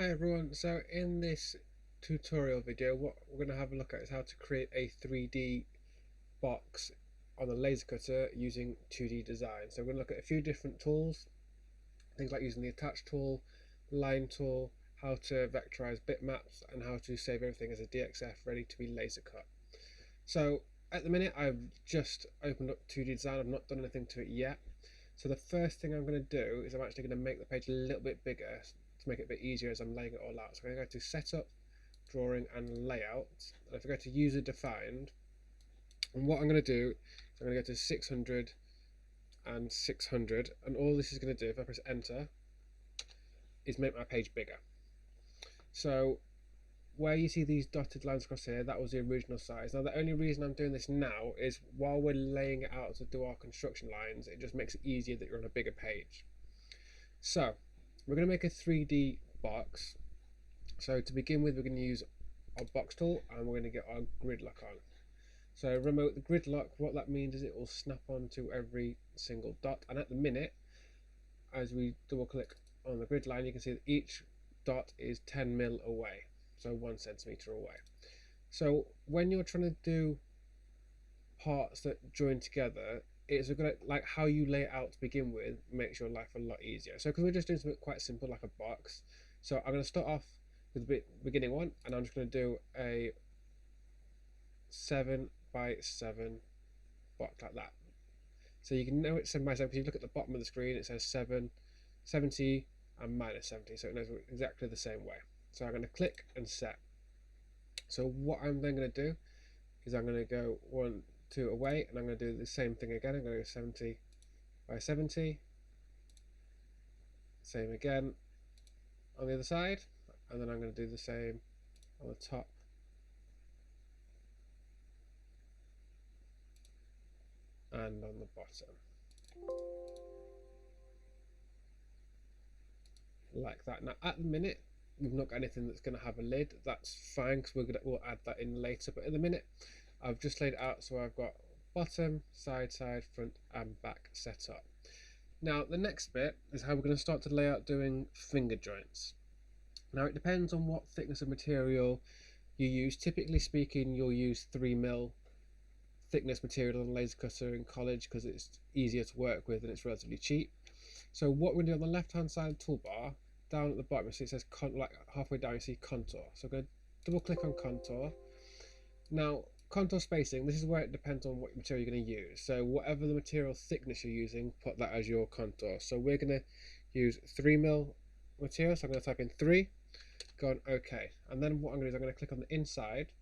Hi everyone, so in this tutorial video what we're going to have a look at is how to create a 3D box on a laser cutter using 2D design. So we're going to look at a few different tools, things like using the attach tool, line tool, how to vectorize bitmaps, and how to save everything as a DXF ready to be laser cut. So at the minute I've just opened up 2D design, I've not done anything to it yet. So the first thing I'm going to do is I'm actually going to make the page a little bit bigger to make it a bit easier as I'm laying it all out. So I'm going to go to Setup, Drawing and Layout. And if I go to User Defined, and what I'm going to do is I'm going to go to 600 and 600, and all this is going to do, if I press Enter, is make my page bigger. So where you see these dotted lines across here, that was the original size. Now the only reason I'm doing this now is while we're laying it out to do our construction lines, it just makes it easier that you're on a bigger page. So we're going to make a 3D box. So to begin with, we're going to use our box tool and we're going to get our grid lock on. So remote the grid lock, what that means is it will snap onto every single dot, and at the minute, as we double click on the grid line, you can see that each dot is 10 mil away, so 1 centimeter away. So when you're trying to do parts that join together, it's a good, like how you lay it out to begin with makes your life a lot easier. So because we're just doing something quite simple like a box, so I'm going to start off with the beginning one, and I'm just going to do a 7 by 7 box like that. So you can know it's 7 by 7 because you look at the bottom of the screen, it says 7, 70 and minus 70, so it knows exactly the same way. So I'm going to click and set. So what I'm then going to do is I'm going to go 1, 2 away, and I'm going to do the same thing again. I'm going to go 70 by 70, same again on the other side, and then I'm going to do the same on the top and on the bottom, like that. Now at the minute we've not got anything that's going to have a lid. That's fine because we'll add that in later, but at the minute I've just laid it out so I've got bottom, side, front and back set up. Now the next bit is how we're going to start to lay out doing finger joints. Now it depends on what thickness of material you use. Typically speaking, you'll use 3mm thickness material on a laser cutter in college because it's easier to work with and it's relatively cheap. So what we're going to do on the left hand side of the toolbar, down at the bottom, you see it says like halfway down you see contour. So I'm going to double click on contour. Now contour spacing, this is where it depends on what material you're going to use. So whatever the material thickness you're using, put that as your contour. So we're going to use 3mm material, so I'm going to type in 3, go on OK, and then what I'm going to do is I'm going to click on the inside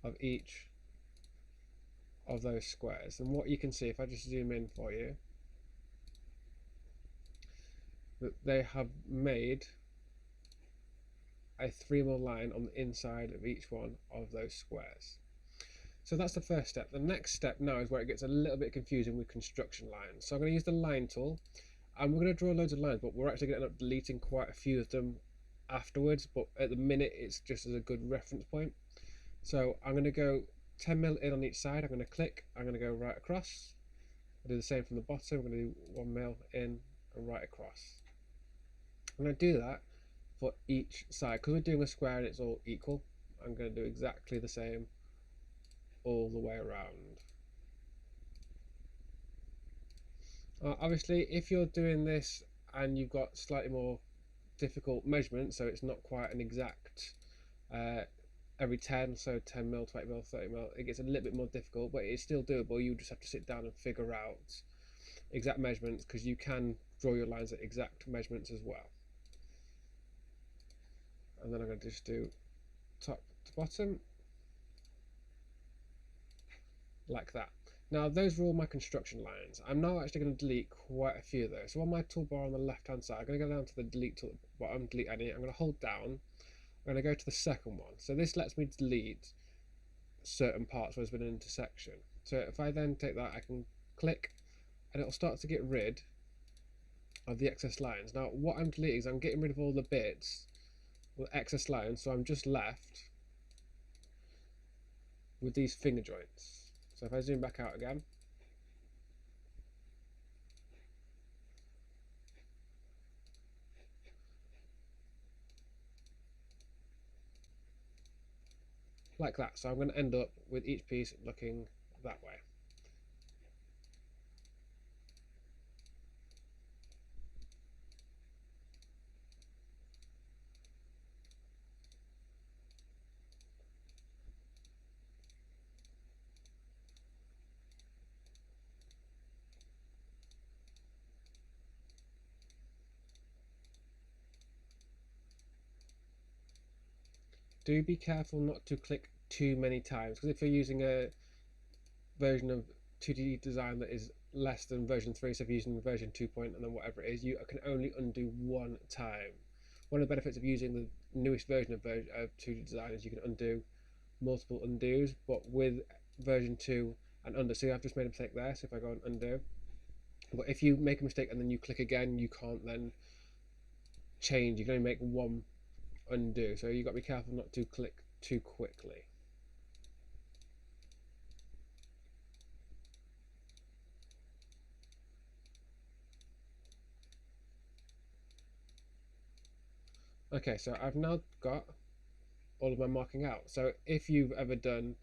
of each of those squares, and what you can see if I just zoom in for you, that they have made a 3mm line on the inside of each one of those squares. So that's the first step. The next step now is where it gets a little bit confusing with construction lines. So I'm going to use the line tool, and we're going to draw loads of lines, but we're actually going to end up deleting quite a few of them afterwards, but at the minute it's just as a good reference point. So I'm going to go 10mm in on each side, I'm going to click, I'm going to go right across, I'll do the same from the bottom, I'm going to do 1mm in and right across. I'm going to do that for each side. Because we're doing a square and it's all equal, I'm going to do exactly the same all the way around. Obviously if you're doing this and you've got slightly more difficult measurements, so it's not quite an exact every 10, so 10mm, 20mm, 30mm, it gets a little bit more difficult, but it's still doable. You just have to sit down and figure out exact measurements, because you can draw your lines at exact measurements as well. And then I'm going to just do top to bottom like that. Now those are all my construction lines. I'm now actually going to delete quite a few of those. So on my toolbar on the left hand side, I'm going to go down to the delete tool bottom, delete any. I'm going to hold down, I'm going to go to the second one. So this lets me delete certain parts where there's been an intersection. So if I then take that, I can click and it'll start to get rid of the excess lines. Now what I'm deleting is I'm getting rid of all the bits with excess lines, so I'm just left with these finger joints. So if I zoom back out again, like that. So I'm going to end up with each piece looking that way. Do be careful not to click too many times, because if you're using a version of 2D design that is less than version 3, so if you're using version 2 point and then whatever it is, you can only undo one time. One of the benefits of using the newest version of 2D design is you can undo multiple undos, but with version 2 and under, so I've just made a mistake there, so if I go and undo, but if you make a mistake and then you click again, you can't then change, you can only make one undo, so you've got to be careful not to click too quickly. Okay, so I've now got all of my marking out. So if you've ever done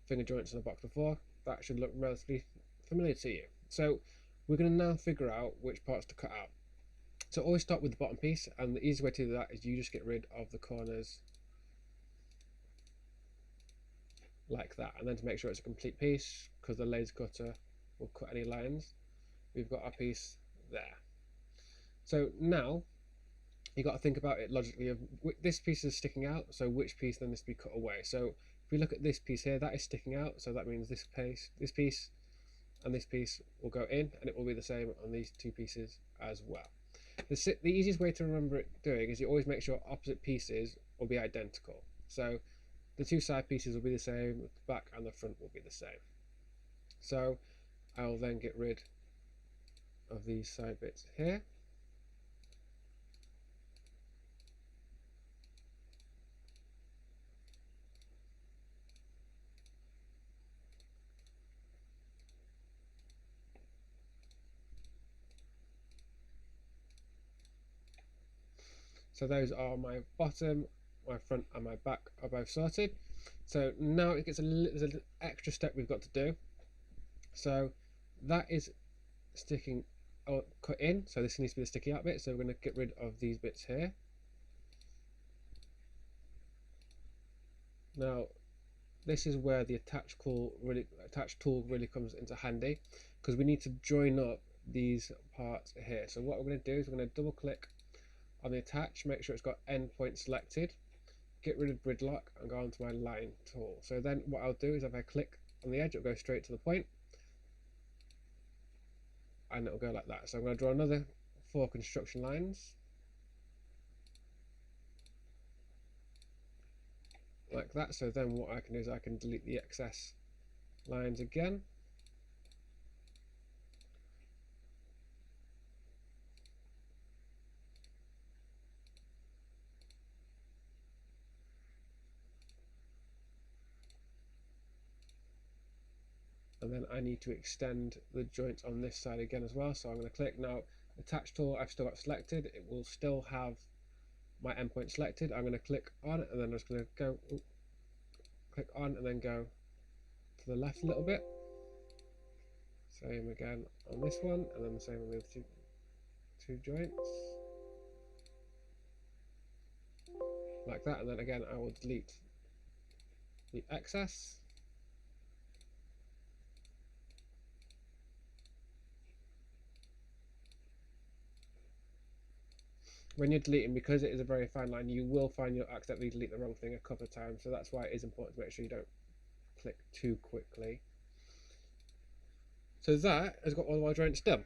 finger joints in a box before, that should look relatively familiar to you. So we're going to now figure out which parts to cut out. So always start with the bottom piece, and the easy way to do that is you just get rid of the corners like that, and then to make sure it's a complete piece, because the laser cutter will cut any lines, we've got our piece there. So now you've got to think about it logically of this piece is sticking out, so which piece then needs to be cut away. So if we look at this piece here, that is sticking out, so that means this piece and this piece will go in, and it will be the same on these two pieces as well. The easiest way to remember it doing is you always make sure opposite pieces will be identical. So the two side pieces will be the same, the back and the front will be the same. So I'll then get rid of these side bits here. So those are my bottom, my front and my back are both sorted. So now it gets there's an extra step we've got to do. So that is sticking or cut in, so this needs to be the sticky out bit, so we're going to get rid of these bits here. Now this is where the attach tool really comes into handy, because we need to join up these parts here. So what we're going to do is we're going to double click on the attach, make sure it's got endpoint selected, get rid of gridlock and go onto my line tool. So then what I'll do is if I click on the edge, it'll go straight to the point and it'll go like that. So I'm going to draw another 4 construction lines like that. So then what I can do is I can delete the excess lines again. And then I need to extend the joints on this side again as well. So I'm going to click now, attach tool I've still got selected. It will still have my endpoint selected. I'm going to click on it and then I'm just going to go click on and then go to the left a little bit. Same again on this one, and then the same on the other two joints. Like that, and then again I will delete the excess. When you're deleting, because it is a very fine line, you will find you'll accidentally delete the wrong thing a couple of times, so that's why it is important to make sure you don't click too quickly. So that has got all of our joints done.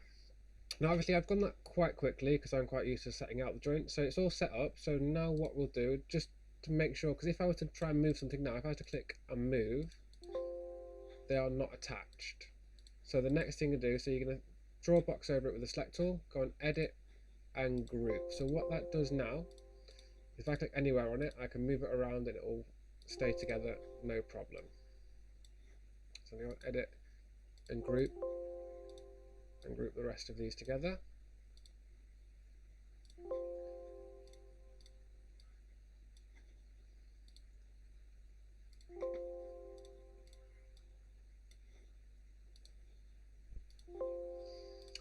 Now obviously I've done that quite quickly because I'm quite used to setting out the joints, so it's all set up. So now what we'll do, just to make sure, because if I were to try and move something now, if I was to click and move, they are not attached. So the next thing to do, so you're going to draw a box over it with the select tool, go and edit and group. So what that does now, if I click anywhere on it, I can move it around and it will stay together, no problem. So I'm going to edit and group the rest of these together.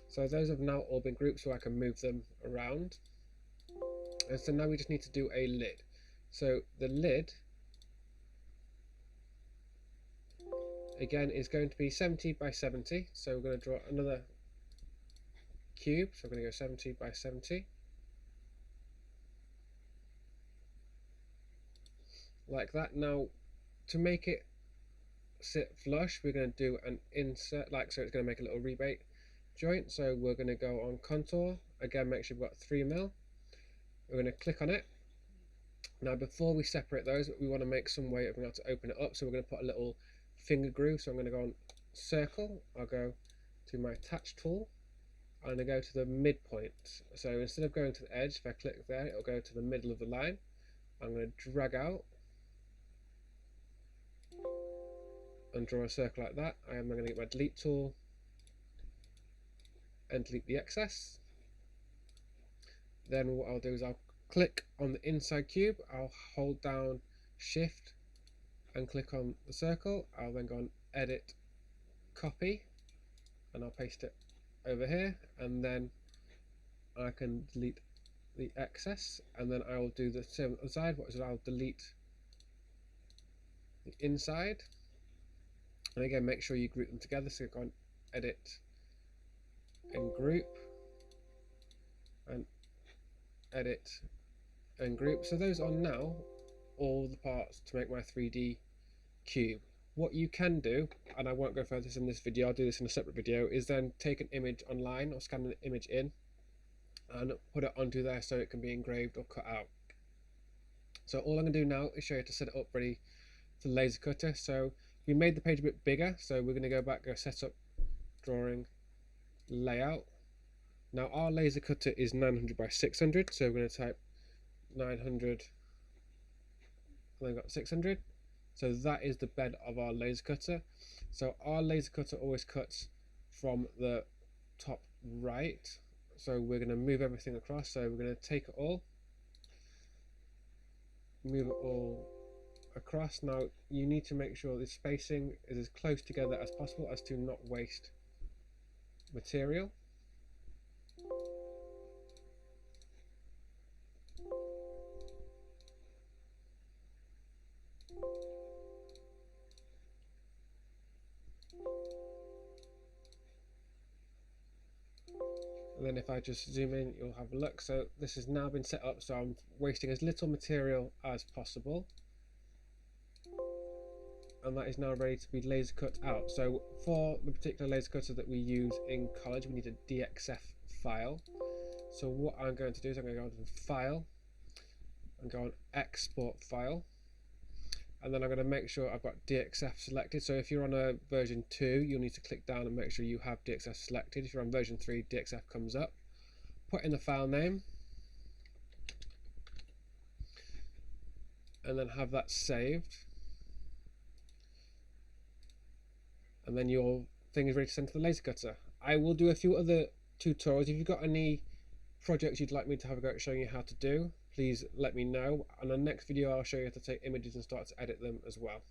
So those have now all been grouped so I can move them around. And so now we just need to do a lid. So the lid again is going to be 70 by 70. So we're going to draw another cube. So I'm going to go 70 by 70. Like that. Now to make it sit flush, we're going to do an insert, like so it's going to make a little rebate joint. So we're going to go on contour, again make sure we've got 3mm. We're going to click on it. Now before we separate those, we want to make some way of being able to open it up, so we're going to put a little finger groove. So I'm going to go on circle, I'll go to my attach tool, I'm going to go to the midpoint. So instead of going to the edge, if I click there, it'll go to the middle of the line. I'm going to drag out and draw a circle like that. I am going to get my delete tool and delete the excess. Then what I'll do is I'll click on the inside cube, I'll hold down shift and click on the circle. I'll then go on edit, copy, and I'll paste it over here, and then I can delete the excess, and then I will do the same on the side. What is it? I'll delete the inside, and again make sure you group them together. So go on edit and group, and edit and group. So those are now all the parts to make my 3D cube. What you can do, and I won't go further in this video, I'll do this in a separate video, is then take an image online or scan an image in and put it onto there so it can be engraved or cut out. So all I'm going to do now is show you how to set it up ready for the laser cutter. So we made the page a bit bigger, so we're going to go back, go set up, drawing, layout. Now our laser cutter is 900 by 600, so we're going to type 900 and then got 600. So that is the bed of our laser cutter. So our laser cutter always cuts from the top right. So we're going to move everything across. So we're going to take it all, move it all across. Now you need to make sure the spacing is as close together as possible as to not waste material. And then if I just zoom in, you'll have a look. So this has now been set up, so I'm wasting as little material as possible. And that is now ready to be laser cut out. So for the particular laser cutter that we use in college, we need a DXF file. So what I'm going to do is I'm going to go to File and go on Export File. And then I'm going to make sure I've got DXF selected. So if you're on a version 2, you'll need to click down and make sure you have DXF selected. If you're on version 3, DXF comes up. Put in the file name, and then have that saved. And then your thing is ready to send to the laser cutter. I will do a few other tutorials. If you've got any projects you'd like me to have a go at showing you how to do, please let me know. And on the next video I'll show you how to take images and start to edit them as well.